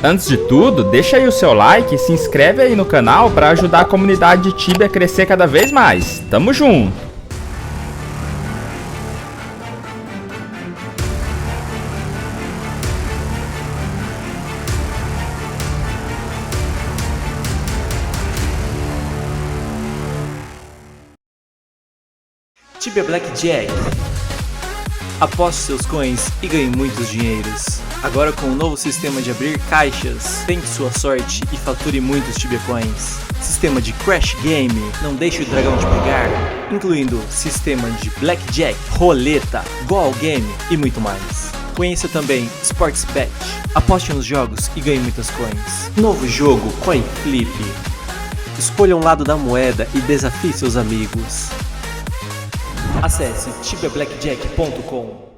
Antes de tudo, deixa aí o seu like e se inscreve aí no canal para ajudar a comunidade de Tibia a crescer cada vez mais. Tamo junto! Tibia Blackjack. Aposte seus coins e ganhe muitos dinheiros. Agora com o novo sistema de abrir caixas, tente sua sorte e fature muitos Tibia Coins. Sistema de Crash Game, não deixe o dragão te pegar, incluindo sistema de Blackjack, roleta, Goal Game e muito mais. Conheça também Sports Bet, aposte nos jogos e ganhe muitas coins. Novo jogo Coin Flip. Escolha um lado da moeda e desafie seus amigos. Acesse tibiablackjack.com.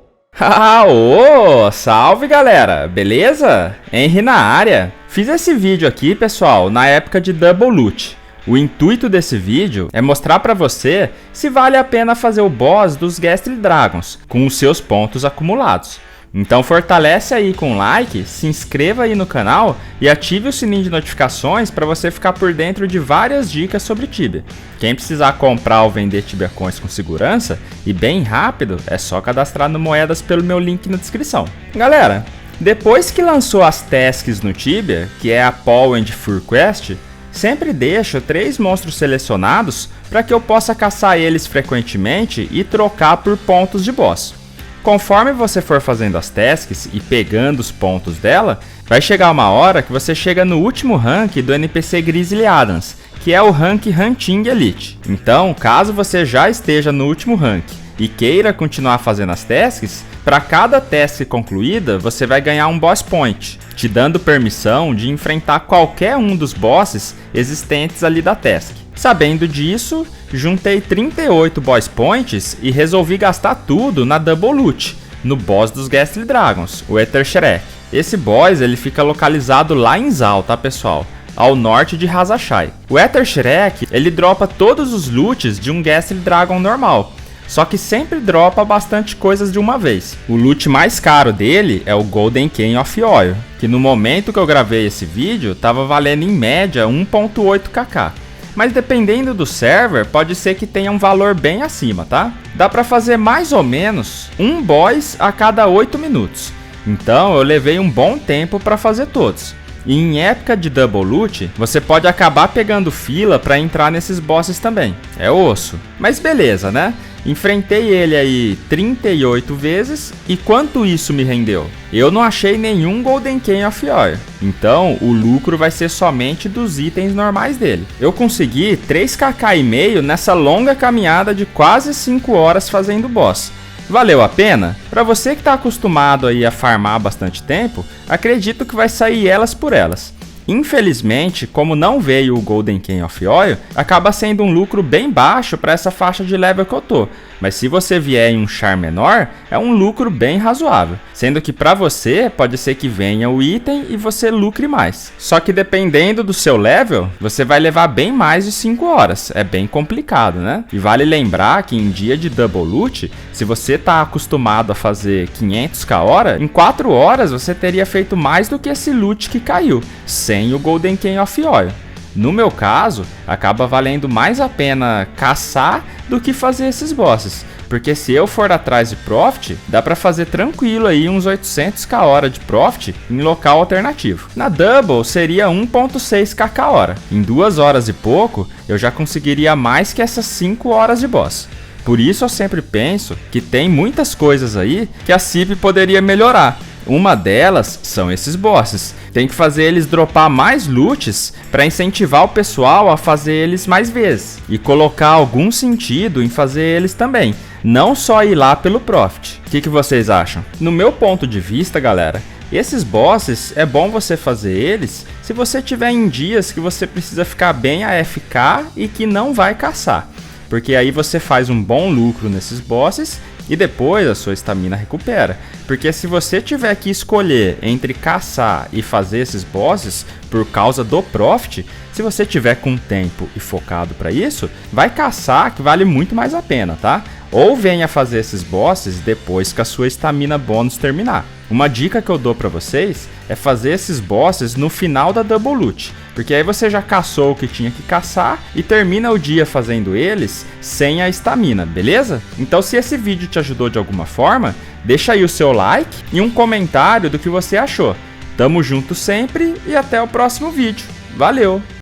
Salve galera, beleza? Henry na área. Fiz esse vídeo aqui, pessoal, na época de Double Loot. O intuito desse vídeo é mostrar pra você se vale a pena fazer o boss dos Ghastly Dragons com os seus pontos acumulados. Então fortalece aí com um like, se inscreva aí no canal e ative o sininho de notificações para você ficar por dentro de várias dicas sobre Tibia. Quem precisar comprar ou vender Tibia Coins com segurança e bem rápido, é só cadastrar no Moedas pelo meu link na descrição. Galera, depois que lançou as tasks no Tibia, que é a Paw and Fur Quest, sempre deixo 3 monstros selecionados para que eu possa caçar eles frequentemente e trocar por pontos de boss. Conforme você for fazendo as tasks e pegando os pontos dela, vai chegar uma hora que você chega no último rank do NPC Grizzly Adams, que é o rank Hunting Elite. Então, caso você já esteja no último rank e queira continuar fazendo as tasks, para cada task concluída você vai ganhar um boss point, te dando permissão de enfrentar qualquer um dos bosses existentes ali da task. Sabendo disso, juntei 38 boss points e resolvi gastar tudo na Double Loot, no boss dos Ghastly Dragons, o Ether Shrek. Esse boss ele fica localizado lá em Zal, tá pessoal? Ao norte de Hazashai. O Ether Shrek ele dropa todos os loots de um Ghastly Dragon normal, só que sempre dropa bastante coisas de uma vez. O loot mais caro dele é o Golden Cane of Oil, que no momento que eu gravei esse vídeo estava valendo em média 1.8 kk. Mas dependendo do server, pode ser que tenha um valor bem acima, tá? Dá pra fazer mais ou menos um boss a cada 8 minutos. Então eu levei um bom tempo para fazer todos. E em época de Double Loot, você pode acabar pegando fila para entrar nesses bosses também. É osso. Mas beleza, né? Enfrentei ele aí 38 vezes e quanto isso me rendeu? Eu não achei nenhum Golden Cane of Oil, então o lucro vai ser somente dos itens normais dele. Eu consegui 3kk nessa longa caminhada de quase 5 horas fazendo boss. Valeu a pena? Para você que está acostumado aí a farmar bastante tempo, acredito que vai sair elas por elas. Infelizmente, como não veio o Golden Cane of Oil, acaba sendo um lucro bem baixo para essa faixa de level que eu tô. Mas se você vier em um char menor, é um lucro bem razoável. Sendo que para você, pode ser que venha o item e você lucre mais. Só que dependendo do seu level, você vai levar bem mais de 5 horas. É bem complicado, né? E vale lembrar que em dia de Double Loot, se você tá acostumado a fazer 500k hora, em 4 horas você teria feito mais do que esse loot que caiu, sem o Golden Cane of Oil. No meu caso, acaba valendo mais a pena caçar do que fazer esses bosses, porque se eu for atrás de profit, dá pra fazer tranquilo aí uns 800k hora de profit em local alternativo. Na Double seria 1.6 kk hora. Em 2 horas e pouco, eu já conseguiria mais que essas 5 horas de boss. Por isso eu sempre penso que tem muitas coisas aí que a CIP poderia melhorar. Uma delas são esses bosses. Tem que fazer eles dropar mais loots para incentivar o pessoal a fazer eles mais vezes. E colocar algum sentido em fazer eles também. Não só ir lá pelo profit. O que vocês acham? No meu ponto de vista, galera, esses bosses é bom você fazer eles se você tiver em dias que você precisa ficar bem AFK e que não vai caçar. Porque aí você faz um bom lucro nesses bosses e depois a sua estamina recupera. Porque se você tiver que escolher entre caçar e fazer esses bosses por causa do profit, se você tiver com tempo e focado para isso, vai caçar que vale muito mais a pena, tá? Ou venha fazer esses bosses depois que a sua estamina bônus terminar. Uma dica que eu dou pra vocês é fazer esses bosses no final da Double Loot, porque aí você já caçou o que tinha que caçar e termina o dia fazendo eles sem a estamina, beleza? Então se esse vídeo te ajudou de alguma forma, deixa aí o seu like e um comentário do que você achou. Tamo junto sempre e até o próximo vídeo. Valeu!